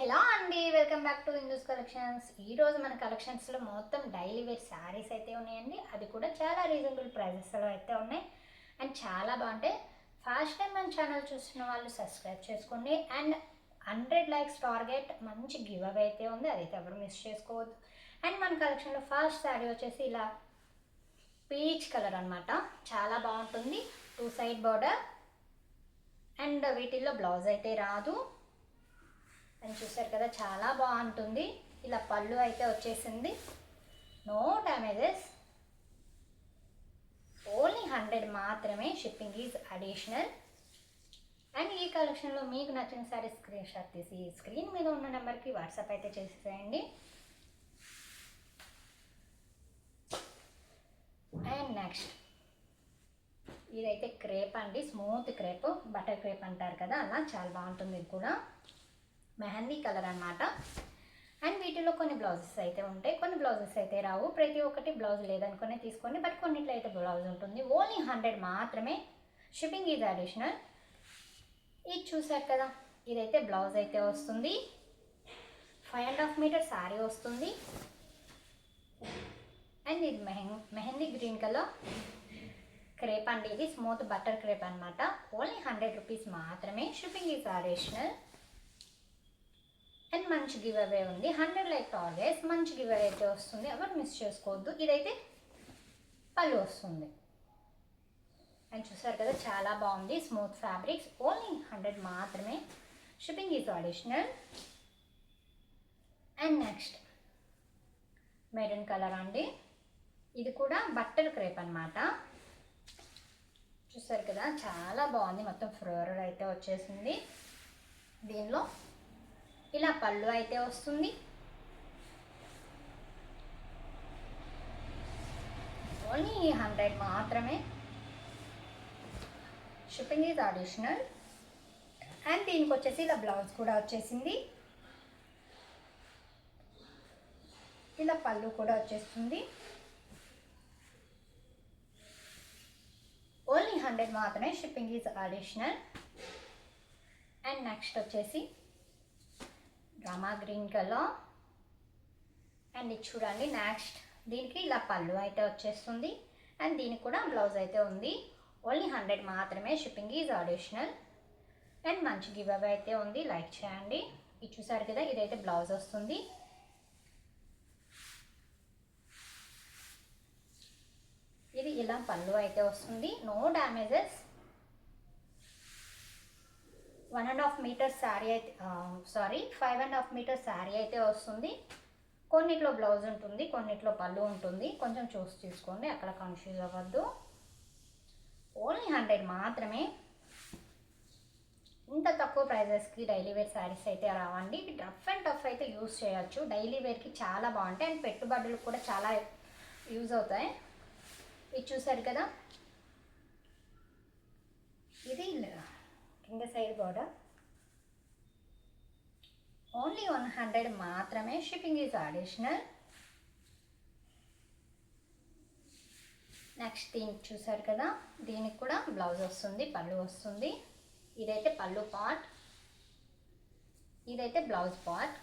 Hello అండి, welcome back to Hindus collections. ఈరోజు మన కలెక్షన్స్లో మొత్తం డైలీ వేర్ శారీస్ అయితే ఉన్నాయండి. అది కూడా చాలా రీజనబుల్ ప్రైజెస్లో అయితే ఉన్నాయి అండ్ చాలా బాగుంటాయి. ఫస్ట్ టైం మన ఛానల్ చూస్తున్న వాళ్ళు సబ్స్క్రైబ్ చేసుకోండి అండ్ 100 లైక్స్ టార్గెట్, మంచి గివ్ అవే అయితే ఉంది, అదైతే ఎవరు మిస్ చేసుకోవద్దు. అండ్ మన కలెక్షన్లో ఫస్ట్ శారీ వచ్చేసి ఇలా పీచ్ కలర్ అనమాట, చాలా బాగుంటుంది. 2 సైడ్ బార్డర్ అండ్ వీటిల్లో బ్లౌజ్ అయితే రాదు. అని చూసారు కదా, చాలా బాగుంటుంది. ఇలా పళ్ళు అయితే వచ్చేసింది, నో డ్యామేజెస్, ఓన్లీ 100 మాత్రమే. Shipping is additional. అండ్ ఈ కలెక్షన్లో మీకు నచ్చిన సారీ స్క్రీన్ షాట్ తీసి స్క్రీన్ మీద ఉన్న నెంబర్కి వాట్సాప్ అయితే చేసేయండి. అండ్ నెక్స్ట్ ఇదైతే క్రేప్ అండి, స్మూత్ క్రేప్, బటర్ క్రేప్ అంటారు కదా, అలా చాలా బాగుంటుంది. ఇది కూడా మెహందీ కలర్ అనమాట. అండ్ వీటిలో కొన్ని బ్లౌజెస్ అయితే ఉంటాయి, కొన్ని బ్లౌజెస్ అయితే రావు. ప్రతి ఒక్కటి బ్లౌజ్ లేదనుకునే తీసుకోండి, బట్ కొన్నిట్లో అయితే బ్లౌజ్ ఉంటుంది. ఓన్లీ 100 మాత్రమే. Shipping is additional. ఇది చూసారు కదా, ఇదైతే బ్లౌజ్ అయితే వస్తుంది. 5.5 మీటర్ శారీ వస్తుంది. అండ్ ఇది మెహందీ గ్రీన్ కలర్ క్రేప్ అండి, ఇది స్మూత్ బటర్ క్రేప్ అనమాట. ఓన్లీ 100 రూపీస్ మాత్రమే. Shipping is additional. అండ్ మంచి గివ్ అవే ఉంది, 100 లైక్ టార్గెట్స్, మంచి గివ్ అవే అయితే వస్తుంది, ఎవరు మిస్ చేసుకోవద్దు. ఇదైతే పళ్ళు వస్తుంది. అండ్ చూసారు కదా, చాలా బాగుంది, స్మూత్ ఫ్యాబ్రిక్స్. ఓన్లీ 100 మాత్రమే. Shipping is additional. And next maroon colour అండి, ఇది కూడా బట్టర్ క్రేప్ అనమాట. చూసారు కదా, చాలా బాగుంది, మొత్తం ఫ్లోరల్ అయితే వచ్చేసింది. దీనిలో ఇలా పళ్ళు అయితే వస్తుంది. ఓన్లీ 100 మాత్రమే. Shipping is additional. అండ్ దీనికి వచ్చేసి ఇలా బ్లౌజ్ కూడా వచ్చేసింది, ఇలా పళ్ళు కూడా వచ్చేస్తుంది. ఓన్లీ 100 మాత్రమే. Shipping is additional. And next వచ్చేసి రామా గ్రీన్ కలర్. అండ్ ఇది చూడండి, నెక్స్ట్ దీనికి ఇలా పళ్ళు అయితే వచ్చేస్తుంది అండ్ దీనికి కూడా బ్లౌజ్ అయితే ఉంది. ఓన్లీ 100 మాత్రమే. Shipping is additional. అండ్ మంచి గివ్ అవే అయితే ఉంది, లైక్ చేయండి. ఇది చూసారు కదా, ఇదైతే బ్లౌజ్ వస్తుంది. ఇది ఇలా పళ్ళు అయితే వస్తుంది, నో డ్యామేజెస్. 1.5 మీటర్ శారీ అయితే 5.5 మీటర్ శారీ అయితే వస్తుంది. కొన్నిట్లో బ్లౌజ్ ఉంటుంది, కొన్నిట్లో పళ్ళు ఉంటుంది, కొంచెం చూసి తీసుకోండి, అక్కడ కన్ఫ్యూజ్ అవ్వద్దు. ఓన్లీ 100 మాత్రమే. ఇంత తక్కువ ప్రైజెస్కి డైలీ వేర్ శారీస్ అయితే రావండి. రఫ్ అండ్ టఫ్ అయితే యూజ్ చేయొచ్చు, డైలీ వేర్కి చాలా బాగుంటాయి అండ్ పెట్టుబడులు కూడా చాలా యూజ్ అవుతాయి. ఇది చూసారు కదా, ఇది కింద సైడ్ బార్డర్. ఓన్లీ 100 మాత్రమే. Shipping is additional. నెక్స్ట్ దీనికి చూసారు కదా, దీనికి కూడా బ్లౌజ్ వస్తుంది, పళ్ళు వస్తుంది. ఇదైతే పళ్ళు పార్ట్, ఇదైతే blouse part.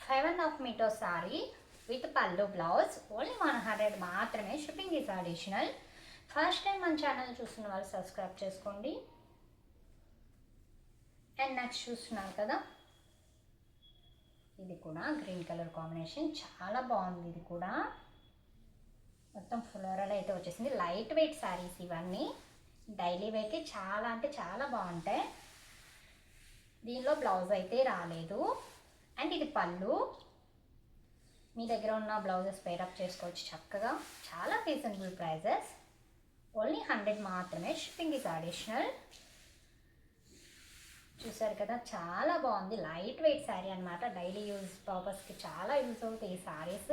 5.5 meter sari with పళ్ళు బ్లౌజ్. ఓన్లీ 100 మాత్రమే. Shipping is additional. First time మన ఛానల్ చూస్తున్న వాళ్ళు సబ్స్క్రైబ్ చేసుకోండి. అండ్ నెక్స్ట్ చూస్తున్నారు కదా, ఇది కూడా గ్రీన్ కలర్ కాంబినేషన్, చాలా బాగుంది. ఇది కూడా మొత్తం ఫ్లోరల్ అయితే వచ్చేసింది. లైట్ వెయిట్ శారీస్ ఇవన్నీ, డైలీ వేర్కి చాలా అంటే చాలా బాగుంటాయి. దీనిలో బ్లౌజ్ అయితే రాలేదు. అండ్ ఇది పళ్ళు, మీ దగ్గర ఉన్న బ్లౌజెస్ పేరప్ చేసుకోవచ్చు చక్కగా. చాలా రీజనబుల్ ప్రైజెస్, ఓన్లీ 100 మాత్రమే. Shipping is additional. చూసారు కదా, చాలా బాగుంది, లైట్ వెయిట్ శారీ అనమాట. డైలీ యూజ్ పర్పస్కి చాలా యూజ్ అవుతాయి ఈ శారీస్,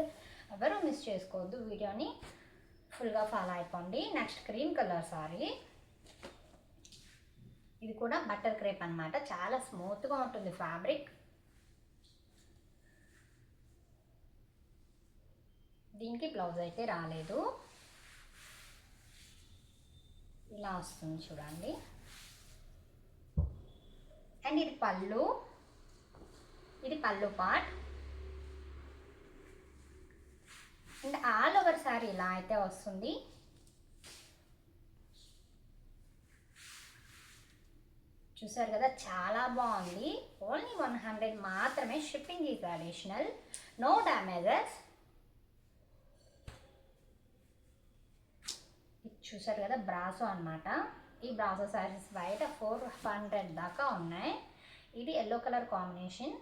ఎవరు మిస్ చేసుకోవద్దు. వీడియోని ఫుల్గా ఫాలో అయిపోండి. నెక్స్ట్ క్రీమ్ కలర్ శారీ, ఇది కూడా బటర్ క్రేప్ అనమాట, చాలా స్మూత్గా ఉంటుంది ఫ్యాబ్రిక్. దీనికి బ్లౌజ్ అయితే రాలేదు, ఇలా వస్తుంది చూడండి. అండ్ ఇది పళ్ళు, ఇది పళ్ళు part. And all over sorry ఇలా అయితే వస్తుంది. చూసారు కదా, చాలా బాగుంది. ఓన్లీ 100 మాత్రమే. Shipping is additional, no damages. ఇది చూసారు కదా, బ్రాసో అనమాట. ఈ బ్రాసో శారీస్ బయట 400 దాకా ఉన్నాయి. ఇది ఎల్లో కలర్ కాంబినేషన్.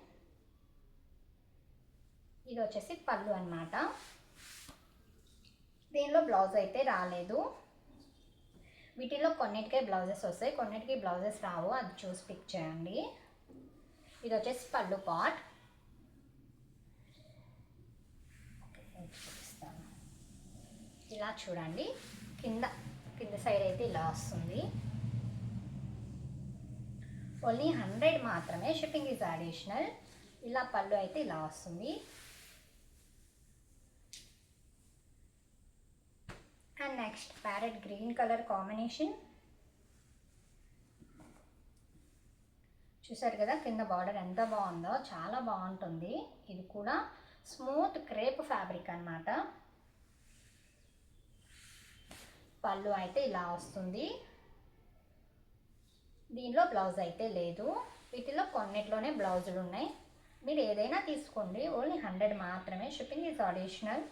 ఇది వచ్చేసి పళ్ళు అనమాట. దీనిలో బ్లౌజ్ అయితే రాలేదు. వీటిలో కొన్నిటికే బ్లౌజెస్ వస్తాయి, కొన్నిటికి బ్లౌజెస్ రావు, అది చూసి పిక్ చేయండి. ఇది వచ్చేసి పళ్ళు పార్ట్. చూపిస్తాను, ఇలా చూడండి. కింద సైడ్ అయితే ఇలా వస్తుంది. ఓన్లీ 100 మాత్రమే. Shipping is additional. ఇలా పళ్ళు అయితే ఇలా వస్తుంది. And next parrot green colour combination. చూసారు కదా, కింద బార్డర్ ఎంత బాగుందో, చాలా బాగుంటుంది. ఇది కూడా స్మూత్ క్రేప్ ఫ్యాబ్రిక్ అన్నమాట. పళ్ళు అయితే ఇలా వస్తుంది. దీనిలో బ్లౌజ్ అయితే లేదు. వీటిలో కొన్నిట్లోనే బ్లౌజులు ఉన్నాయి. మీరు ఏదైనా తీసుకోండి, ఓన్లీ 100 మాత్రమే. Shipping is additional.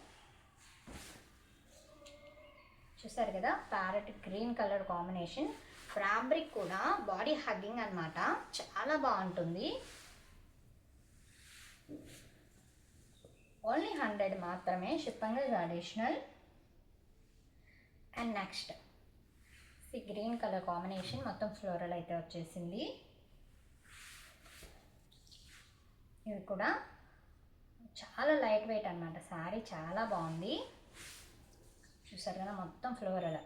చూసారు కదా, parrot green colour combination. Fabric కూడా బాడీ హగ్గింగ్ అనమాట, చాలా బాగుంటుంది. ఓన్లీ 100 మాత్రమే. Shipping is additional. And next ఈ గ్రీన్ కలర్ కాంబినేషన్, మొత్తం ఫ్లోరల్ అయితే వచ్చేసింది. ఇది కూడా చాలా లైట్ వెయిట్ అనమాట. శారీ చాలా బాగుంది. చూసారు కదా, మొత్తం ఫ్లోరల్,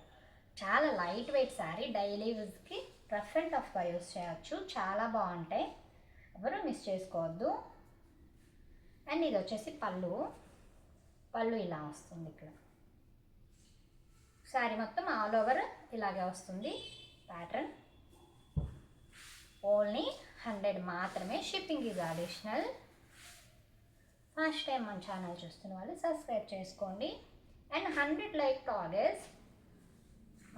చాలా లైట్ వెయిట్ శారీ. డైలీ యూజ్కి రఫ్ అండ్ టఫ్గా యూజ్ చేయొచ్చు. చాలా బాగుంటాయి, ఎవరు మిస్ చేసుకోవద్దు. అండ్ ఇది వచ్చేసి పళ్ళు ఇలా వస్తుంది. ఇక్కడ శారీ మొత్తం ఆల్ ఓవర్ ఇలాగే వస్తుంది ప్యాటర్న్. ఓన్లీ 100 మాత్రమే. Shipping is additional. First time మన ఛానల్ చూస్తున్న వాళ్ళు సబ్స్క్రైబ్ చేసుకోండి. And 100 like targets.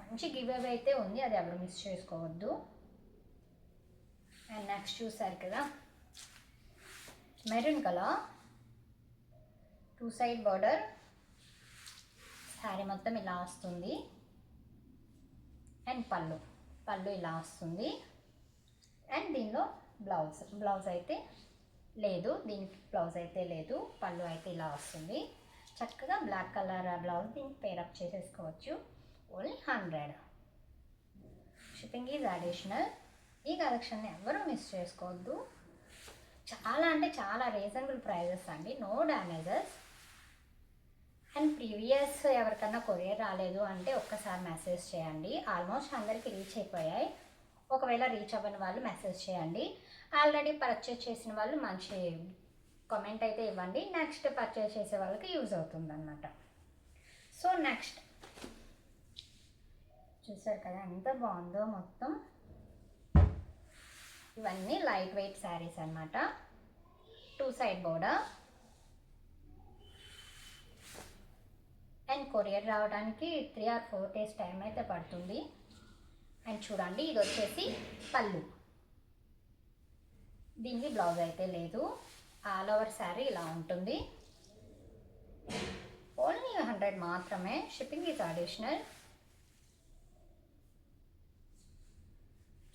మంచి గివ్ అవే అయితే ఉంది, అది ఎవరు మిస్ చేసుకోవద్దు. అండ్ నెక్స్ట్ చూసారు కదా, maroon colour, 2 side border. Sari మొత్తం ఇలా వస్తుంది. అండ్ పళ్ళు ఇలా వస్తుంది. అండ్ దీనిలో బ్లౌజ్ అయితే లేదు. దీనికి బ్లౌజ్ అయితే లేదు. పళ్ళు అయితే ఇలా వస్తుంది. చక్కగా బ్లాక్ కలర్ బ్లౌజ్ దీనికి పేరప్ చేసేసుకోవచ్చు. ఓన్లీ 100. Shipping is additional. ఈ కలెక్షన్ని ఎవరు మిస్ చేసుకోవద్దు. చాలా అంటే చాలా రీజనబుల్ ప్రైజెస్ అండి, నో డ్యామేజెస్. అండ్ ప్రీవియస్ ఎవరికన్నా కొరియర్ రాలేదు అంటే ఒక్కసారి మెసేజ్ చేయండి. ఆల్మోస్ట్ అందరికీ రీచ్ అయిపోయాయి. ఒకవేళ రీచ్ అవ్వని వాళ్ళు మెసేజ్ చేయండి. ఆల్రెడీ పర్చేస్ చేసిన వాళ్ళు మంచి కామెంట్ అయితే ఇవ్వండి. నెక్స్ట్ పర్చేస్ చేసే వాళ్ళకి యూజ్ అవుతుంది అన్నమాట. సో నెక్స్ట్ చూసారు కదా, ఎంత బాగుందో మొత్తం. ఇవన్నీ లైట్ వెయిట్ శారీస్ అన్నమాట. 2 సైడ్ బోర్డర్. అండ్ కొరియర్ రావడానికి 3 or 4 days టైం అయితే పడుతుంది. అండ్ చూడండి, ఇది వచ్చేసి పళ్ళు. దీనికి బ్లౌజ్ అయితే లేదు. ఆల్ ఓవర్ శారీ ఇలా ఉంటుంది. ఓన్లీ 100 మాత్రమే. Shipping is additional.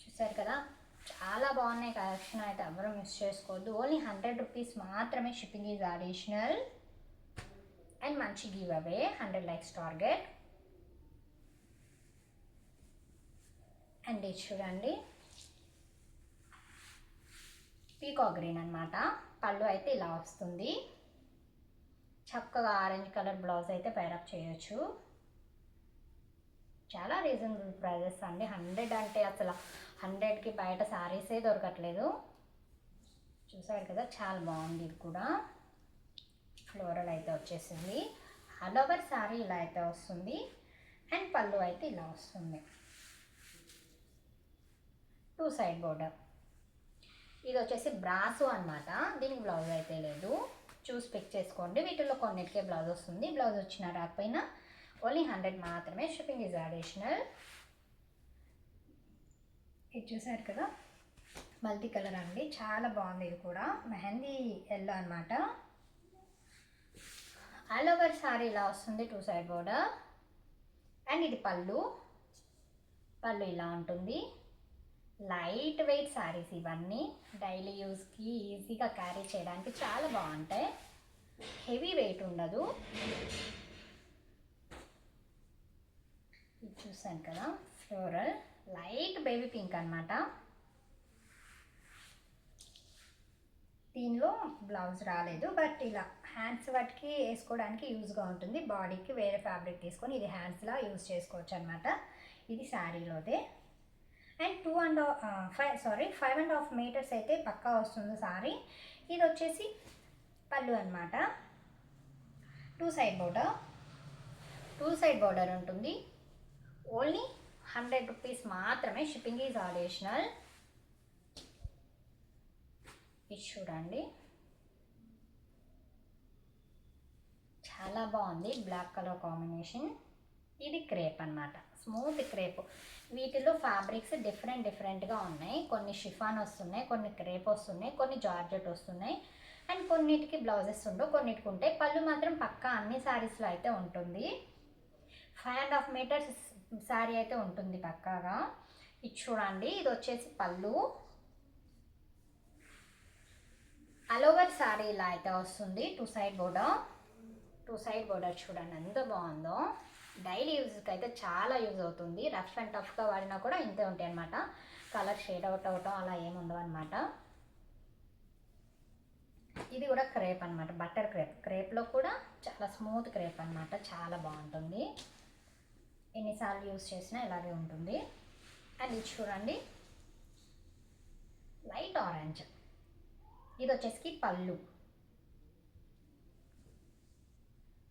చూసారు కదా, చాలా బాగున్నాయి కలెక్షన్ అయితే, ఎవరు మిస్ చేసుకోవద్దు. ఓన్లీ 100 రూపీస్ మాత్రమే. Shipping is additional. అండ్ మంచి give away, 100 likes target. And ఇది చూడండి, పీకాక్ గ్రీన్ అనమాట. పళ్ళు అయితే ఇలా వస్తుంది. చక్కగా ఆరెంజ్ కలర్ బ్లౌజ్ అయితే పేరప్ చేయొచ్చు. చాలా రీజనబుల్ ప్రైజెస్ అండి. 100 అంటే అసలు 100కి బయట శారీసే దొరకట్లేదు. చూసారు కదా, చాలా బాగుంది. ఇది కూడా ఫ్లోరల్ అయితే వచ్చేసింది. ఆల్ ఓవర్ శారీ ఇలా అయితే వస్తుంది. అండ్ పళ్ళు అయితే ఇలా వస్తుంది. 2 సైడ్ బోర్డర్. ఇది వచ్చేసి బ్రాసో అనమాట. దీనికి బ్లౌజ్ అయితే లేదు, చూసి పిక్ చేసుకోండి. వీటిలో కొన్నిటికే బ్లౌజ్ వస్తుంది. బ్లౌజ్ వచ్చినా రాకపోయినా ఓన్లీ 100 మాత్రమే. Shipping is additional. ఇది చూసారు కదా, మల్టీ కలర్ అండి, చాలా బాగుంది. ఇది కూడా మెహందీ ఎల్లో అనమాట. ఆల్ ఓవర్ సారీ ఇలా వస్తుంది, 2 సైడ్ బోర్డర్. అండ్ ఇది పళ్ళు ఇలా ఉంటుంది. లైట్ వెయిట్ శారీస్ ఇవన్నీ, డైలీ యూస్కి ఈజీగా క్యారీ చేయడానికి చాలా బాగుంటాయి. హెవీ వెయిట్ ఉండదు. ఇది చూసాను కదా, ఫ్లోరల్ లైట్ బేబీ పింక్ అనమాట. దీనిలో బ్లౌజ్ రాలేదు, బట్ ఇలా హ్యాండ్స్ వాటికి వేసుకోవడానికి యూజ్గా ఉంటుంది. బాడీకి వేరే ఫ్యాబ్రిక్ తీసుకొని ఇది హ్యాండ్స్లా యూజ్ చేసుకోవచ్చు అనమాట. ఇది శారీలోదే. అండ్ 5.5 మీటర్స్ అయితే పక్కా వస్తుంది సారీ. ఇది వచ్చేసి పళ్ళు అనమాట. 2 సైడ్ బోర్డర్ ఉంటుంది. ఓన్లీ 100 రూపీస్ మాత్రమే. Shipping is additional. ఇది చూడండి, చాలా బాగుంది, బ్లాక్ కలర్ కాంబినేషన్. ఇది క్రేప్ అనమాట, స్మూత్ క్రేప్. వీటిలో ఫ్యాబ్రిక్స్ డిఫరెంట్గా ఉన్నాయి. కొన్ని షిఫాన్ వస్తున్నాయి, కొన్ని క్రేప్ వస్తున్నాయి, కొన్ని జార్జెట్ వస్తున్నాయి. అండ్ కొన్నిటికి బ్లౌజెస్ ఉండవు, కొన్నిటికి ఉంటాయి. పళ్ళు మాత్రం పక్కా అన్ని శారీస్లో అయితే ఉంటుంది. 5.5 మీటర్స్ శారీ అయితే ఉంటుంది పక్కాగా. ఇది చూడండి, ఇది వచ్చేసి పళ్ళు. ఆల్ ఓవర్ శారీ ఇలా అయితే వస్తుంది. 2 సైడ్ బోర్డర్ చూడండి ఎంత బాగుందో. డైలీ యూజ్కి అయితే చాలా యూజ్ అవుతుంది. రఫ్ అండ్ టఫ్గా వాడినా కూడా ఇంతే ఉంటాయి అనమాట. కలర్ షేడ్ అవుట్ అవటం అలా ఏముండవు అనమాట. ఇది కూడా క్రేప్ అనమాట, బటర్ క్రేప్లో కూడా చాలా స్మూత్ క్రేప్ అనమాట, చాలా బాగుంటుంది. ఎన్నిసార్లు యూజ్ చేసినా ఇలాగే ఉంటుంది. అండ్ ఇది చూడండి, లైట్ ఆరెంజ్. ఇది వచ్చేసి పళ్ళు.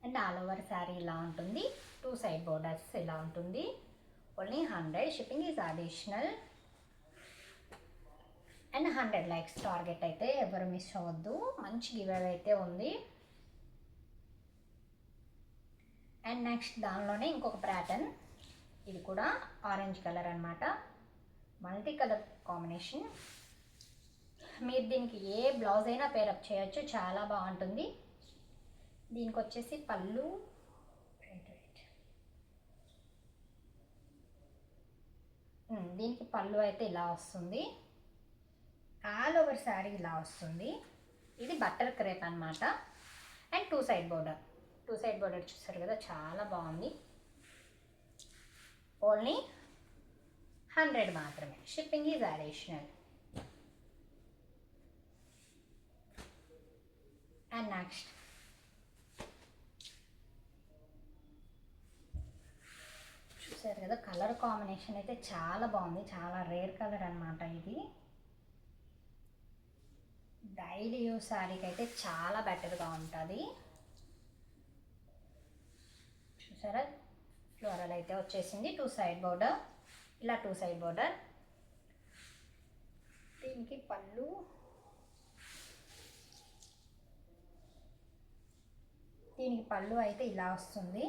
అండ్ ఆల్ ఓవర్ శారీ ఇలా ఉంటుంది. 2 సైడ్ బోర్డర్స్ ఇలా ఉంటుంది. Only 100. Shipping is additional. And 100 likes target అయితే ఎవరు మిస్ అవ్వద్దు. మంచి గివ్ అవే అయితే ఉంది. అండ్ నెక్స్ట్ దానిలోనే ఇంకొక ప్యాటర్న్. ఇది కూడా ఆరెంజ్ కలర్ అనమాట, మల్టీ కలర్ కాంబినేషన్. మీరు దీనికి ఏ బ్లౌజ్ అయినా పేరప్ చేయొచ్చు, చాలా బాగుంటుంది. దీనికి వచ్చేసి పళ్ళు. దీనికి పళ్ళు అయితే ఇలా వస్తుంది. ఆల్ ఓవర్ శారీ ఇలా వస్తుంది. ఇది బట్టర్ క్రేప్ అనమాట. అండ్ 2 సైడ్ బోర్డర్ చూసారు కదా, చాలా బాగుంది. ఓన్లీ 100 మాత్రమే. Shipping is additional. And next చూసారు కదా, కలర్ కాంబినేషన్ అయితే చాలా బాగుంది. చాలా రేర్ కలర్ అనమాట. ఇది డైలీ యూస్ శారీకి అయితే చాలా బెటర్గా ఉంటుంది. చూసారా, ఫ్లోరల్ అయితే వచ్చేసింది. 2 సైడ్ బోర్డర్, ఇలా 2 సైడ్ బోర్డర్. దీనికి పళ్ళు. దీనికి పళ్ళు అయితే ఇలా వస్తుంది.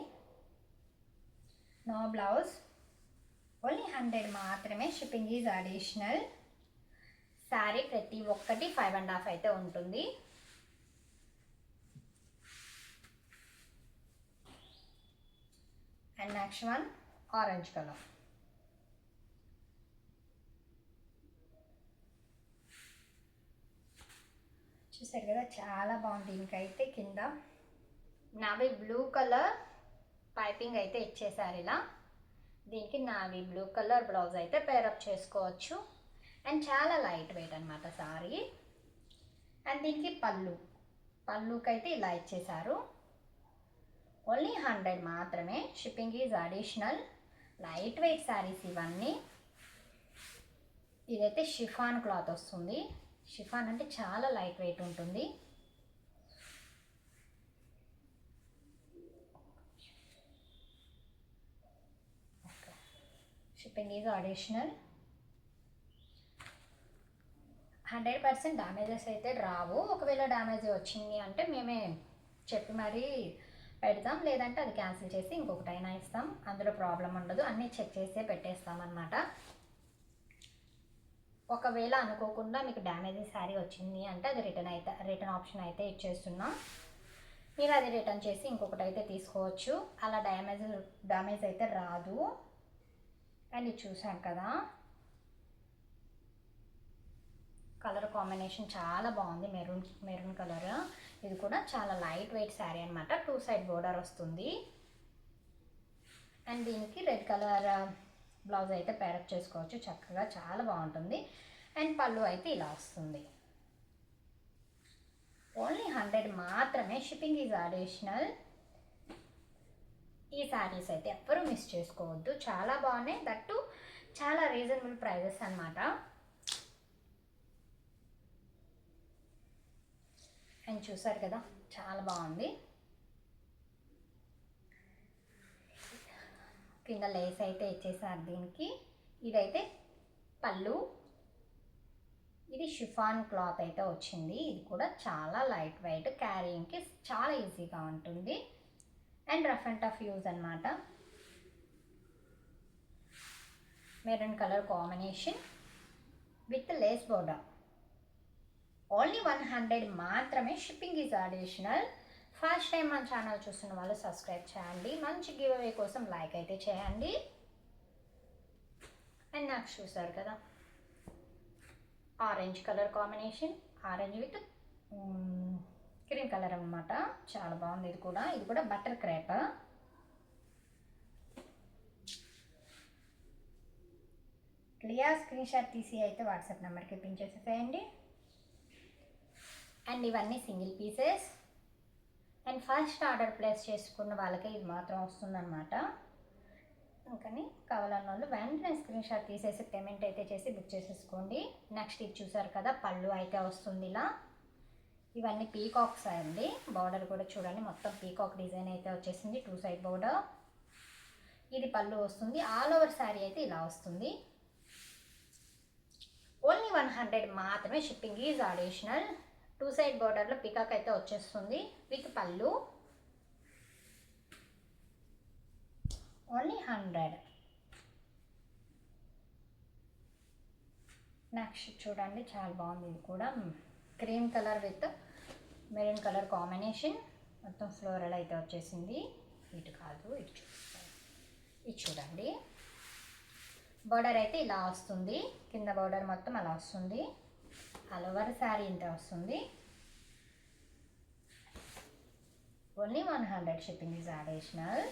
No blouse. ఓన్లీ 100 మాత్రమే. Shipping is additional. శారీ ప్రతి ఒక్కటి 5.5 అయితే ఉంటుంది. And next one orange colour. చూసారు కదా, చాలా బాగుంది. దీనికైతే కింద నావీ బ్లూ కలర్ పైపింగ్ అయితే ఇచ్చేసారు ఇలా. దీనికి నావీ బ్లూ కలర్ బ్లౌజ్ అయితే పేరప్ చేసుకోవచ్చు. అండ్ చాలా లైట్ వెయిట్ అనమాట సారీ. అండ్ దీనికి పళ్ళుకైతే ఇలా ఇచ్చేసారు. ఓన్లీ 100 మాత్రమే. Shipping is additional. Light weight saris ఇవన్నీ. ఇదైతే షిఫాన్ క్లాత్ వస్తుంది. షిఫాన్ అంటే చాలా లైట్ వెయిట్ ఉంటుంది. Shipping is additional. 100% డ్యామేజెస్ అయితే రావు. ఒకవేళ డ్యామేజ్ వచ్చింది అంటే మేమే చెప్పి మరీ పెడతాం, లేదంటే అది క్యాన్సిల్ చేసి ఇంకొకటైనా ఇస్తాం. అందులో ప్రాబ్లం ఉండదు, అన్నీ చెక్ చేసే పెట్టేస్తాం అన్నమాట. ఒకవేళ అనుకోకుండా మీకు డ్యామేజ్ శారీ వచ్చింది అంటే అది రిటర్న్ ఆప్షన్ అయితే ఇచ్చేస్తున్నాం. మీరు అది రిటర్న్ చేసి ఇంకొకటి అయితే తీసుకోవచ్చు. అలా డ్యామేజ్ అయితే రాదు. అండ్ ఇది చూసాం కదా, కలర్ కాంబినేషన్ చాలా బాగుంది, మెరూన్ కలర్. ఇది కూడా చాలా లైట్ వెయిట్ శారీ అనమాట. 2 సైడ్ బోర్డర్ వస్తుంది. అండ్ దీనికి రెడ్ కలర్ బ్లౌజ్ అయితే పేరప్ చేసుకోవచ్చు చక్కగా, చాలా బాగుంటుంది. అండ్ పళ్ళు అయితే ఇలా వస్తుంది. ఓన్లీ 100 మాత్రమే, షిప్పింగ్ ఈజ్ అడిషనల్. ఈ శారీస్ అయితే ఎవ్వరూ మిస్ చేసుకోవద్దు, చాలా బాగున్నాయి. దట్టు చాలా రీజనబుల్ ప్రైజెస్ అనమాట. అండ్ చూసారు కదా, చాలా బాగుంది. కింద లేస్ అయితే ఇచ్చేసారు దీనికి. ఇదైతే పళ్ళు. ఇది షిఫాన్ క్లాత్ అయితే వచ్చింది. ఇది కూడా చాలా లైట్ వెయిట్, క్యారీయింగ్కి చాలా ఈజీగా ఉంటుంది. And rough and tough use అనమాట. Maroon colour combination with lace border. Only 100 మాత్రమే, shipping is additional. First time మన ఛానల్ చూస్తున్న వాళ్ళు సబ్స్క్రైబ్ చేయండి. మంచి గివ్ అవే కోసం లైక్ అయితే చేయండి. అండ్ నాకు చూసారు కదా, orange colour combination, orange with cream colour అనమాట. చాలా బాగుంది. ఇది కూడా butter crepe. Clear screenshot తీసి అయితే వాట్సాప్ నెంబర్కి పిన్ చేసేసేయండి. అండ్ ఇవన్నీ single pieces. And first order place చేసుకున్న వాళ్ళకి ఇది మాత్రం వస్తుందన్నమాట. అందుకని కావాలన్న వాళ్ళు వెంటనే స్క్రీన్ షాట్ తీసేసి పేమెంట్ అయితే చేసి బుక్ చేసేసుకోండి. నెక్స్ట్ ఇది చూసారు కదా, పళ్ళు అయితే వస్తుంది ఇలా. ఇవన్నీ పీకాక్స్ అండి. బార్డర్ కూడా చూడండి, మొత్తం పీకాక్ డిజైన్ అయితే వచ్చేసింది. 2 సైడ్ బోర్డర్. ఇది పళ్ళు వస్తుంది. ఆల్ ఓవర్ శారీ అయితే ఇలా వస్తుంది. ఓన్లీ 100 మాత్రమే, షిప్పింగ్ ఈజ్ అడిషనల్. 2 సైడ్ బోర్డర్లో పికాక్ అయితే వచ్చేస్తుంది విత్ పళ్ళు. ఓన్లీ 100. నెక్స్ట్ చూడండి, చాలా బాగుంది. ఇది కూడా cream colour with maroon colour combination. మొత్తం ఫ్లోరల్ అయితే వచ్చేసింది. ఇటు కాదు, ఇది చూడండి. బోర్డర్ అయితే ఇలా వస్తుంది. కింద బోర్డర్ మొత్తం అలా వస్తుంది. ఆల్ ఓవర్ శారీ ఇంత వస్తుంది. Only 100, shipping is additional.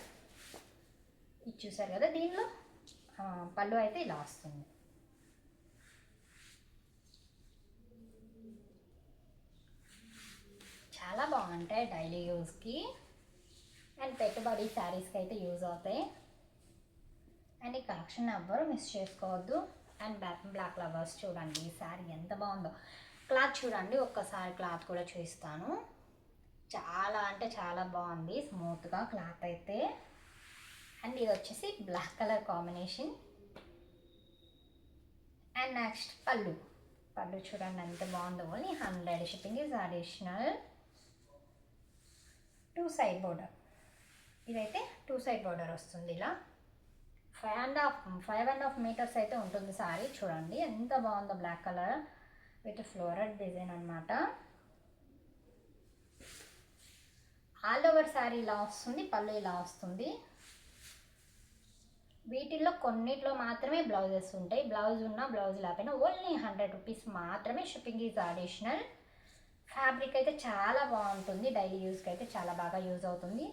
ఇది చూసారు కదా, దీనిలో పళ్ళు అయితే ఇలా వస్తుంది. చాలా బాగుంటాయి డైలీ యూజ్కి. అండ్ పెట్టుబడి శారీస్కి అయితే యూజ్ అవుతాయి. అండ్ ఈ కలెక్షన్ ఎవ్వరూ మిస్ చేసుకోవద్దు. అండ్ బ్లాక్ లవర్స్ చూడండి, ఈ శారీ ఎంత బాగుందో. క్లాత్ చూడండి, ఒక్కసారి క్లాత్ కూడా చూపిస్తాను. చాలా అంటే చాలా బాగుంది, స్మూత్గా క్లాత్ అయితే. అండ్ ఇది వచ్చేసి black colour combination. And next పళ్ళు చూడండి ఎంత బాగుందో. Only 100, shipping is additional. 2 side border. ఇదైతే 2 సైడ్ బోర్డర్ వస్తుంది ఇలా. 5.5 మీటర్స్ అయితే ఉంటుంది సారీ. చూడండి ఎంత బాగుందో, black colour with floral design అనమాట. ఆల్ ఓవర్ శారీ ఇలా వస్తుంది, పళ్ళు ఇలా వస్తుంది. వీటిల్లో కొన్నిట్లో మాత్రమే బ్లౌజెస్ ఉంటాయి. బ్లౌజ్ ఉన్నా బ్లౌజ్ లేకపోయినా ఓన్లీ 100 రూపీస్ మాత్రమే, షిప్పింగ్ ఈజ్ అడిషనల్. ఫ్యాబ్రిక్ అయితే చాలా బాగుంటుంది, డైలీ యూజ్కి అయితే చాలా బాగా యూజ్ అవుతుంది.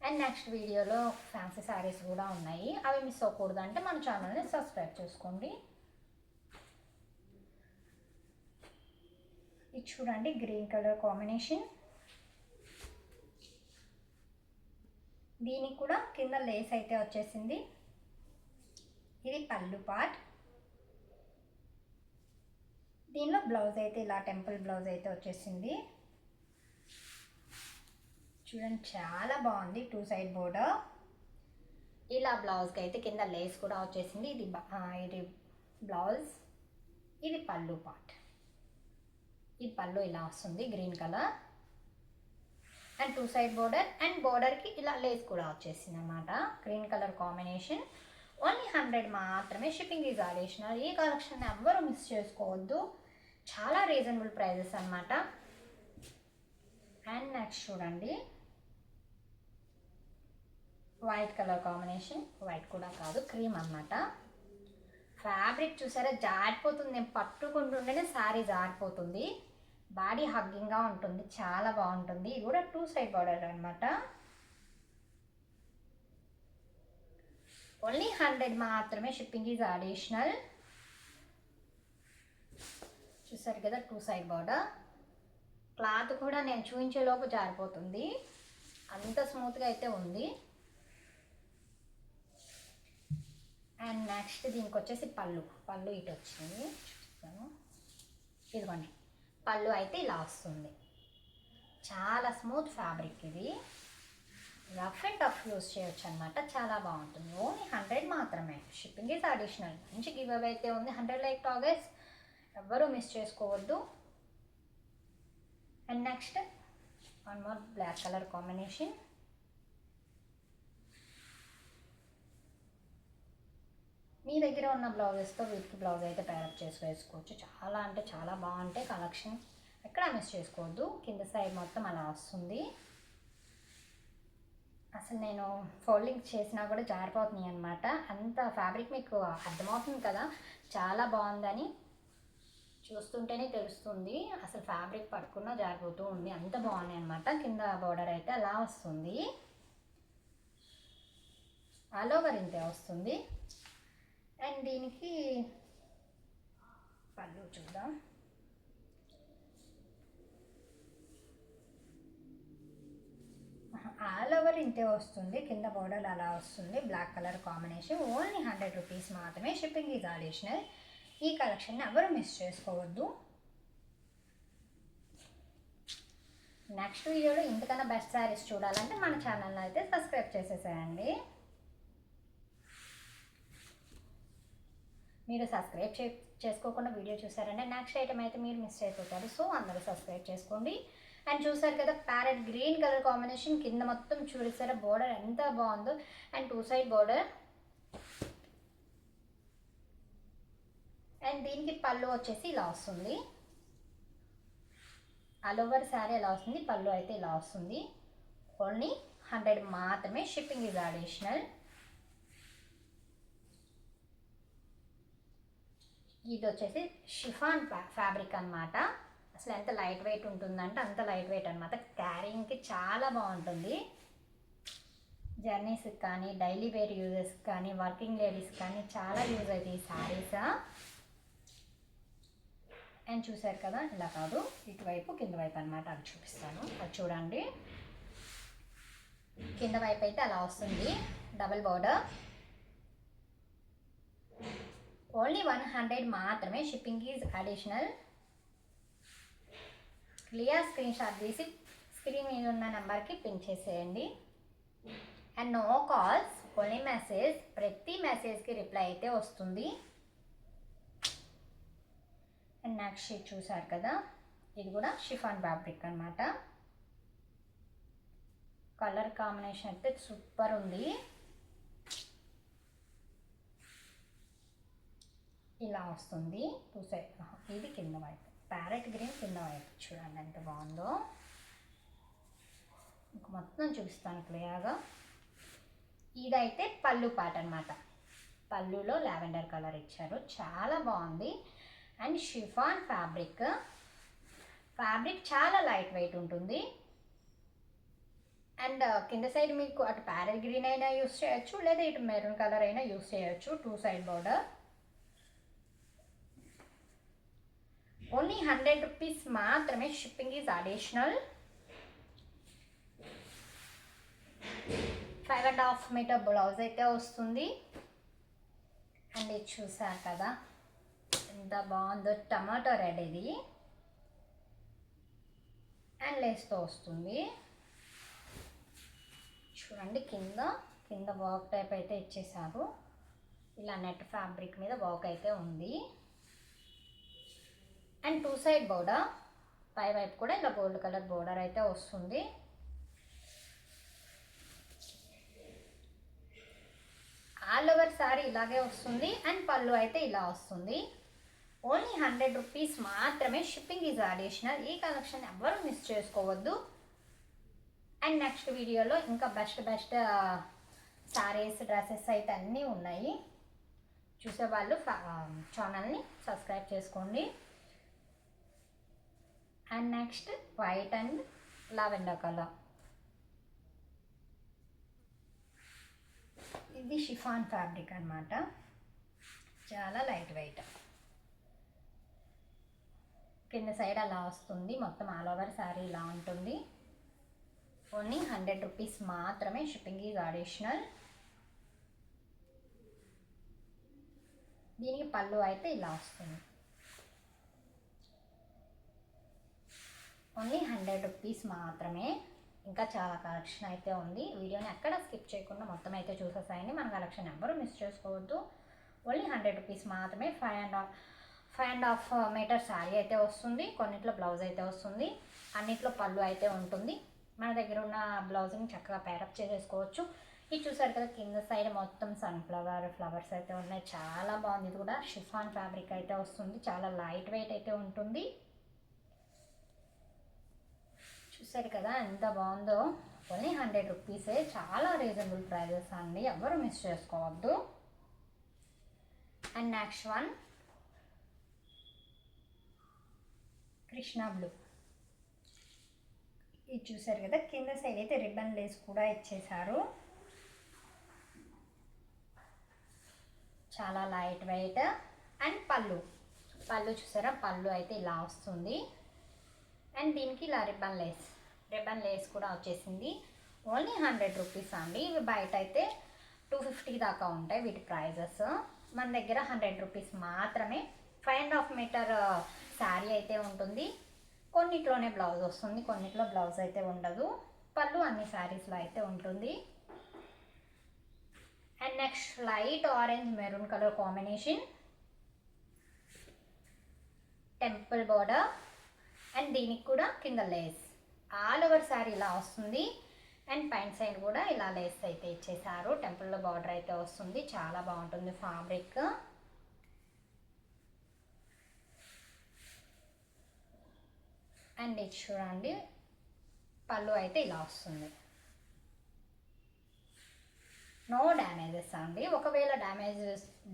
అండ్ నెక్స్ట్ వీడియోలో ఫ్యాన్సీ శారీస్ కూడా ఉన్నాయి, అవి మిస్ అవ్వకూడదు అంటే మన ఛానల్ని సబ్స్క్రైబ్ చేసుకోండి. ఇది చూడండి, గ్రీన్ కలర్ కాంబినేషన్. దీనికి కూడా కింద లేస్ అయితే వచ్చేసింది. ఇది పళ్ళు పార్ట్. దీనిలో బ్లౌజ్ అయితే ఇలా టెంపుల్ బ్లౌజ్ అయితే వచ్చేసింది. చూడండి చాలా బాగుంది, 2 సైడ్ బోర్డర్. ఇలా బ్లౌజ్కి అయితే కింద లేస్ కూడా వచ్చేసింది. ఇది బ్లౌజ్. ఇది పళ్ళు పార్ట్. ఈ పళ్ళు ఇలా వస్తుంది green colour and 2 side border and బోర్డర్కి ఇలా లేస్ కూడా వచ్చేసింది అనమాట. Green colour combination. ఓన్లీ 100 మాత్రమే. Shipping is additional. ఈ కలెక్షన్ ఎవ్వరూ మిస్ చేసుకోవద్దు. చాలా రీజనబుల్ ప్రైజెస్ అనమాట. అండ్ నెక్స్ట్ చూడండి, వైట్ కలర్ కాంబినేషన్. వైట్ కూడా కాదు, క్రీమ్ అనమాట. ఫ్యాబ్రిక్ చూసారా జారిపోతుంది. నేను పట్టుకుంటుంటేనే శారీ జారిపోతుంది. బాడీ హగ్గింగ్గా ఉంటుంది, చాలా బాగుంటుంది. ఇది కూడా 2 సైడ్ బార్డర్ అనమాట. ఓన్లీ 100 మాత్రమే. Shipping is additional. చూసారు కదా 2 సైడ్ బార్డర్. క్లాత్ కూడా నేను చూపించేలోపు జారిపోతుంది, అంత స్మూత్గా అయితే ఉంది. అండ్ నెక్స్ట్ దీనికి వచ్చేసి పళ్ళు ఇటు వచ్చింది, చూస్తాను. ఇదిగోండి పళ్ళు అయితే ఇలా వస్తుంది. చాలా స్మూత్ ఫ్యాబ్రిక్. ఇది రఫ్ అండ్ టఫ్ యూస్ చేయొచ్చు అనమాట. చాలా బాగుంటుంది. ఓన్లీ 100 మాత్రమే. Shipping is additional. మంచి గివ్ అవే అయితే ఉంది. 100 లైక్ టార్గెట్స్ ఎవ్వరూ మిస్ చేసుకోవద్దు. And next one more black colour combination. మీ దగ్గర ఉన్న బ్లౌజెస్తో వీటికి బ్లౌజ్ అయితే పేరప్ చేసి వేసుకోవచ్చు. చాలా అంటే చాలా బాగుంటాయి కలెక్షన్. ఎక్కడ మిస్ చేసుకోవద్దు. కింద సైడ్ మొత్తం అలా వస్తుంది. అసలు నేను ఫోల్డింగ్ చేసినా కూడా జారిపోతున్నాయి అనమాట. అంత ఫ్యాబ్రిక్ మీకు అర్థమవుతుంది కదా, చాలా బాగుందని. చూస్తుంటేనే తెలుస్తుంది. అసలు ఫ్యాబ్రిక్ పట్టుకున్నా జారిపోతూ ఉంది, అంత బాగున్నాయి అనమాట. కింద బోర్డర్ అయితే అలా వస్తుంది. ఆల్ ఓవర్ ఇంతే వస్తుంది. అండ్ దీనికి పళ్ళు చూద్దాం. ఆల్ ఓవర్ ఇంతే వస్తుంది. కింద బోర్డర్ అలా వస్తుంది. Black colour combination. Only 100 rupees మాత్రమే. Shipping is additional. ఈ కలెక్షన్ ఎవరు మిస్ చేసుకోవద్దు. నెక్స్ట్ వీడియోలో ఇంతకన్నా బెస్ట్ శారీస్ చూడాలంటే మన ఛానల్ని అయితే సబ్స్క్రైబ్ చేసేసేయండి. మీరు సబ్స్క్రైబ్ చేసుకోకుండా వీడియో చూసారంటే నెక్స్ట్ ఐటమ్ అయితే మీరు మిస్ అయిపోతారు. సో అందరూ సబ్స్క్రైబ్ చేసుకోండి. అండ్ చూసారు కదా ప్యారెట్ గ్రీన్ కలర్ కాంబినేషన్. కింద మొత్తం చూసారా బోర్డర్ ఎంత బాగుందో. And 2 side border. అండ్ దీనికి పళ్ళు వచ్చేసి ఇలా వస్తుంది. ఆల్ ఓవర్ శారీ ఎలా వస్తుంది, పళ్ళు అయితే ఇలా వస్తుంది. ఓన్లీ 100 మాత్రమే. Shipping is additional. ఇది వచ్చేసి షిఫాన్ ఫ్యాబ్రిక్ అనమాట. అసలు ఎంత లైట్ వెయిట్ ఉంటుందంటే అంత లైట్ వెయిట్ అనమాట. క్యారింగ్కి చాలా బాగుంటుంది. జర్నీస్కి కానీ, డైలీ వేర్ యూజెస్కి కానీ, వర్కింగ్ లేడీస్కి కానీ చాలా యూజ్ అవుతాయి ఈ శారీస్. అండ్ చూసారు కదా ఇలా కాదు, ఇటువైపు కింద వైపు అనమాట. అది చూపిస్తాను, అది చూడండి. కింద వైపు అయితే అలా వస్తుంది, డబుల్ బోర్డర్. ఓన్లీ 100 మాత్రమే. Shipping is additional. Clear screenshot తీసి స్క్రీన్ మీద ఉన్న నెంబర్కి పిన్ చేసేయండి. And no calls, only message. ప్రతి మెసేజ్కి రిప్లై అయితే వస్తుంది. అండ్ నెక్స్ట్ షీట్ చూసారు కదా, ఇది కూడా షిఫాన్ ఫ్యాబ్రిక్ అనమాట. కలర్ కాంబినేషన్ అయితే సూపర్ ఉంది. ఇలా వస్తుంది 2 సైడ్. ఇది కింద వైపు ప్యారెట్ గ్రీన్, కింద వైపు చూడండి ఎంత బాగుందో. ఇంక మొత్తం చూపిస్తాను క్లియర్గా. ఇదైతే పళ్ళు పాట అనమాట. పళ్ళులో లావెండర్ కలర్ ఇచ్చారు, చాలా బాగుంది. And chiffon fabric. ఫ్యాబ్రిక్ చాలా లైట్ వెయిట్ ఉంటుంది. అండ్ కింద సైడ్ మీకు అటు ప్యారెట్ గ్రీన్ అయినా యూస్ చేయొచ్చు, లేదా ఇటు మెరూన్ కలర్ అయినా యూస్ చేయొచ్చు. 2 సైడ్ బోర్డర్. ఓన్లీ 100 రూపీస్ మాత్రమే. Shipping is additional. 5.5 meter blouse అయితే వస్తుంది. అండ్ ఇది చూసారు కదా ఎంత బాగుందో, టమాటో రెడ్ ఇది. అండ్ లేస్తో వస్తుంది చూడండి. కింద వర్క్ టైప్ అయితే ఇచ్చేసారు. ఇలా నెట్ ఫ్యాబ్రిక్ మీద వర్క్ అయితే ఉంది. అండ్ 2 సైడ్ బోర్డర్, పై వైపు కూడా ఇలా గోల్డ్ కలర్ బోర్డర్ అయితే వస్తుంది. ఆల్ ఓవర్ సారీ ఇలాగే వస్తుంది. అండ్ పళ్ళు అయితే ఇలా వస్తుంది. ఓన్లీ 100 రూపీస్ మాత్రమే. Shipping is additional. ఈ కలెక్షన్ ఎవరు మిస్ చేసుకోవద్దు. అండ్ నెక్స్ట్ వీడియోలో ఇంకా బెస్ట్ సారీస్, డ్రెస్సెస్ అయితే అన్నీ ఉన్నాయి. చూసేవాళ్ళు ఛానల్ని సబ్స్క్రైబ్ చేసుకోండి. And next white and lavender colour. ఇది షిఫాన్ ఫ్యాబ్రిక్ అన్నమాట. చాలా లైట్ వెయిట్. కింద సైడ్ అలా వస్తుంది. మొత్తం ఆల్ ఓవర్ శారీ ఇలా ఉంటుంది. ఓన్లీ 100 రూపీస్ మాత్రమే. Shipping is additional. దీనికి పళ్ళు అయితే ఇలా వస్తుంది. ఓన్లీ 100 రూపీస్ మాత్రమే. ఇంకా చాలా కలెక్షన్ అయితే ఉంది. వీడియోని ఎక్కడ స్కిప్ చేయకుండా మొత్తం అయితే చూసేసాయండి. మన కలెక్షన్ ఎవరు మిస్ చేసుకోవద్దు. ఓన్లీ 100 రూపీస్ మాత్రమే. 5.5 మీటర్ శారీ అయితే వస్తుంది. కొన్నిట్లో బ్లౌజ్ అయితే వస్తుంది. అన్నిట్లో పళ్ళు అయితే ఉంటుంది. మన దగ్గర ఉన్న బ్లౌజ్ని చక్కగా పేరప్ చేసేసుకోవచ్చు. ఇది చూసారు కదా, కింద సైడ్ మొత్తం సన్ఫ్లవర్ ఫ్లవర్స్ అయితే ఉన్నాయి. చాలా బాగుంది. ఇది కూడా షిఫాన్ ఫ్యాబ్రిక్ అయితే వస్తుంది. చాలా లైట్ వెయిట్ అయితే ఉంటుంది. చూసారు కదా ఎంత బాగుందో. ఓన్లీ 100 రూపీసే. చాలా రీజనబుల్ ప్రైజెస్ అండి. ఎవరు మిస్ చేసుకోవద్దు. And next one Krishna blue. ఇది చూసారు కదా, కింద సైడ్ అయితే రిబ్బన్ లేస్ కూడా ఇచ్చేసారు. చాలా లైట్ వెయిట్. అండ్ పళ్ళు చూసారా, పళ్ళు అయితే ఇలా వస్తుంది. అండ్ దీనికి ఇలా రిబ్బన్ లేస్ కూడా వచ్చేసింది. ఓన్లీ 100 రూపీస్ అండి. ఇవి బయట అయితే 250 దాకా ఉంటాయి వీటి ప్రైజెస్. మన దగ్గర 100 రూపీస్ మాత్రమే. 5.5 మీటర్ శారీ అయితే ఉంటుంది. కొన్నిట్లోనే బ్లౌజ్ వస్తుంది, కొన్నిట్లో బ్లౌజ్ అయితే ఉండదు. పళ్ళు అన్ని శారీస్లో అయితే ఉంటుంది. And next light orange maroon colour combination, temple border. And దీనికి కూడా కింద లేస్. ఆల్ ఓవర్ శారీ ఇలా వస్తుంది. అండ్ పైన సైడ్ కూడా ఇలా లేస్ అయితే ఇచ్చేసారు. టెంపుల్లో బార్డర్ అయితే వస్తుంది. చాలా బాగుంటుంది ఫ్యాబ్రిక్. అండ్ ఇది చూడండి, పళ్ళు అయితే ఇలా వస్తుంది. నో డ్యామేజెస్ అండి. ఒకవేళ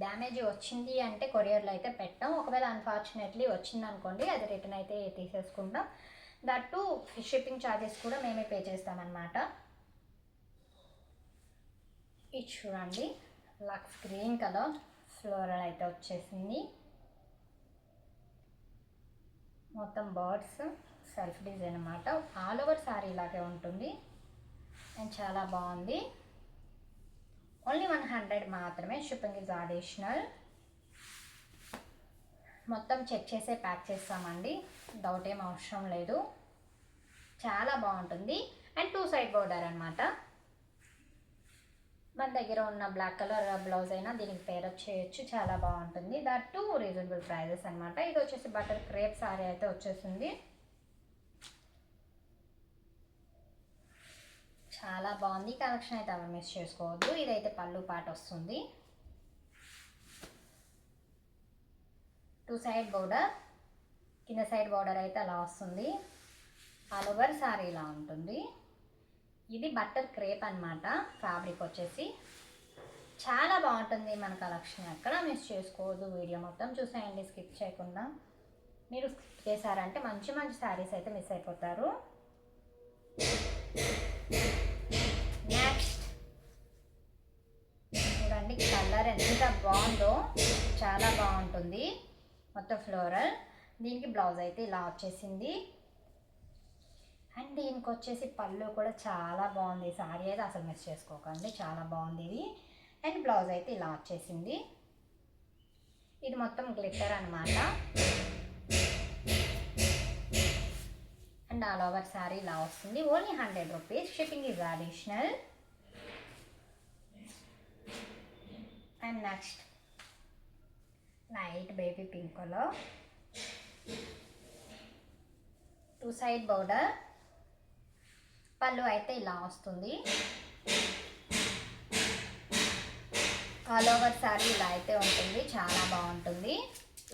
డ్యామేజ్ వచ్చింది అంటే కొరియర్లో అయితే పెట్టాం. ఒకవేళ అన్ఫార్చునేట్లీ వచ్చిందనుకోండి, అది రిటర్న్ అయితే తీసేసుకుంటాం. దట్టు షిప్పింగ్ ఛార్జెస్ కూడా మేమే పే చేస్తామన్నమాట. ఇది చూడండి, లక్స్ గ్రీన్ కలర్ ఫ్లోరల్ అయితే వచ్చేసింది. మొత్తం బర్డ్స్ సెల్ఫ్ డిజైన్ అన్నమాట. ఆల్ ఓవర్ శారీ ఇలాగే ఉంటుంది. అండ్ చాలా బాగుంది. ఓన్లీ 100 మాత్రమే. Shipping is additional. మొత్తం చెక్ చేసే ప్యాక్ చేస్తామండి. డౌట్ ఏం అవసరం లేదు. చాలా బాగుంటుంది. అండ్ 2 సైడ్ బోర్డర్ అనమాట. మన దగ్గర ఉన్న బ్లాక్ కలర్ బ్లౌజ్ అయినా దీనికి పేరప్ చేయొచ్చు. చాలా బాగుంటుంది. దట్ టు రీజనబుల్ ప్రైజెస్ అనమాట. ఇది వచ్చేసి బటర్ క్రేప్ సారీ అయితే వచ్చేసింది. చాలా బాగుంది. కలెక్షన్ అయితే ఎవరు మిస్ చేసుకోవద్దు. ఇదైతే పళ్ళు పాట వస్తుంది. 2 సైడ్ బోర్డర్, కింద సైడ్ బోర్డర్ అయితే అలా వస్తుంది. ఆల్ ఓవర్ సారీ ఇలా ఉంటుంది. ఇది బటర్ క్రేప్ అనమాట. ఫ్యాబ్రిక్ వచ్చేసి చాలా బాగుంటుంది. మన కలెక్షన్ ఎక్కడ మిస్ చేసుకోవద్దు. వీడియో మొత్తం చూసేయండి స్కిప్ చేయకుండా. మీరు స్కిప్ చేశారంటే మంచి శారీస్ అయితే మిస్ అయిపోతారు. నెక్స్ట్ చూడండి, కలర్ ఎంత బాగుందో. చాలా బాగుంటుంది. మొత్తం ఫ్లోరల్. దీనికి బ్లౌజ్ అయితే ఇలా వచ్చేసింది. అండ్ దీనికి వచ్చేసి పళ్ళు కూడా చాలా బాగుంది. సారీ అయితే అసలు మిస్ చేసుకోకండి. చాలా బాగుంది ఇది. అండ్ బ్లౌజ్ అయితే ఇలా వచ్చేసింది. ఇది మొత్తం గ్లిట్టర్ అనమాట. అండ్ ఆల్ ఓవర్ శారీ ఇలా వస్తుంది. Only 100 rupees. Shipping is additional. And next light baby pink colour. Two side border. పళ్ళు అయితే ఇలా వస్తుంది. ఆల్ ఓవర్ శారీ ఇలా అయితే ఉంటుంది, చాలా బాగుంటుంది.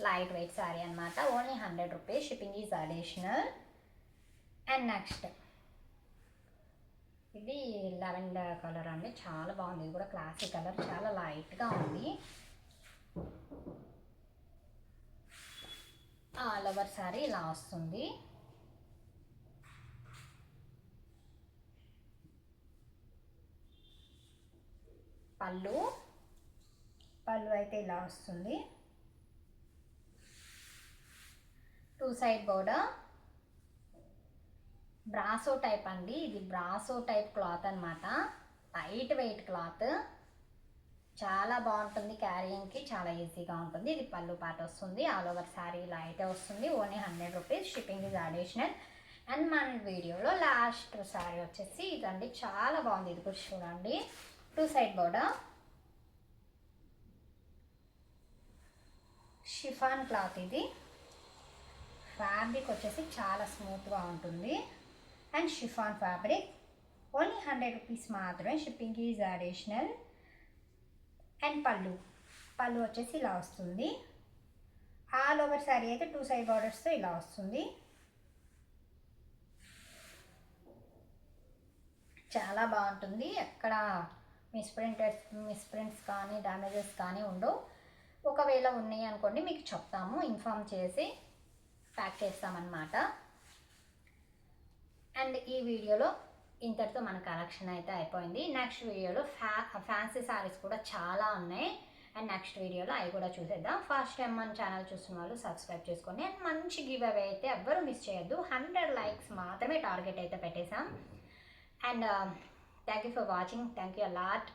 లైట్ వెయిట్ శారీ అనమాట. Only 100 rupees, shipping is additional. And next ఇది లెవెండర్ కలర్ అండి, చాలా బాగుంది. ఇది కూడా క్లాసిక్ కలర్, చాలా లైట్గా ఉంది. ఆల్ ఓవర్ శారీ ఇలా వస్తుంది. పళ్ళు అయితే ఇలా వస్తుంది. Two side border. Brasso type అండి, ఇది బ్రాసో టైప్ క్లాత్ అనమాట. లైట్ వెయిట్ క్లాత్, చాలా బాగుంటుంది. క్యారీయింగ్కి చాలా ఈజీగా ఉంటుంది. ఇది పళ్ళు పాట వస్తుంది. ఆల్ ఓవర్ శారీ ఇలా అయితే వస్తుంది. Only 100 rupees, shipping is additional. And మన వీడియోలో లాస్ట్ శారీ వచ్చేసి ఇదండి, చాలా బాగుంది. ఇది కూడా చూడండి. Two side border. Chiffon cloth ఇది. ఫ్యాబ్రిక్ వచ్చేసి చాలా స్మూత్గా ఉంటుంది. And chiffon fabric. Only 100 rupees మాత్రమే, షిప్పింగ్ ఈజ్ అడిషనల్. అండ్ పళ్ళు వచ్చేసి ఇలా వస్తుంది. ఆల్ ఓవర్ శారీ అయితే టూ సైడ్ బార్డర్స్తో ఇలా వస్తుంది. చాలా బాగుంటుంది. ఎక్కడ మిస్ప్రింట్స్ కానీ డ్యామేజెస్ కానీ ఉండవు. ఒకవేళ ఉన్నాయి అనుకోండి మీకు చెప్తాము, ఇన్ఫామ్ చేసి ప్యాక్ చేస్తామన్నమాట. అండ్ ఈ వీడియోలో ఇంతటితో మన కలెక్షన్ అయితే అయిపోయింది. నెక్స్ట్ వీడియోలో ఫ్యాన్సీ శారీస్ కూడా చాలా ఉన్నాయి. అండ్ నెక్స్ట్ వీడియోలో అవి కూడా చూసేద్దాం. ఫస్ట్ టైం మన ఛానల్ చూస్తున్న వాళ్ళు సబ్స్క్రైబ్ చేసుకోండి. అండ్ మంచి గివ్ అవే అయితే ఎవ్వరూ మిస్ చేయొద్దు. 100 లైక్స్ మాత్రమే టార్గెట్ అయితే పెట్టేశాం. And thank you for watching. Thank you allot.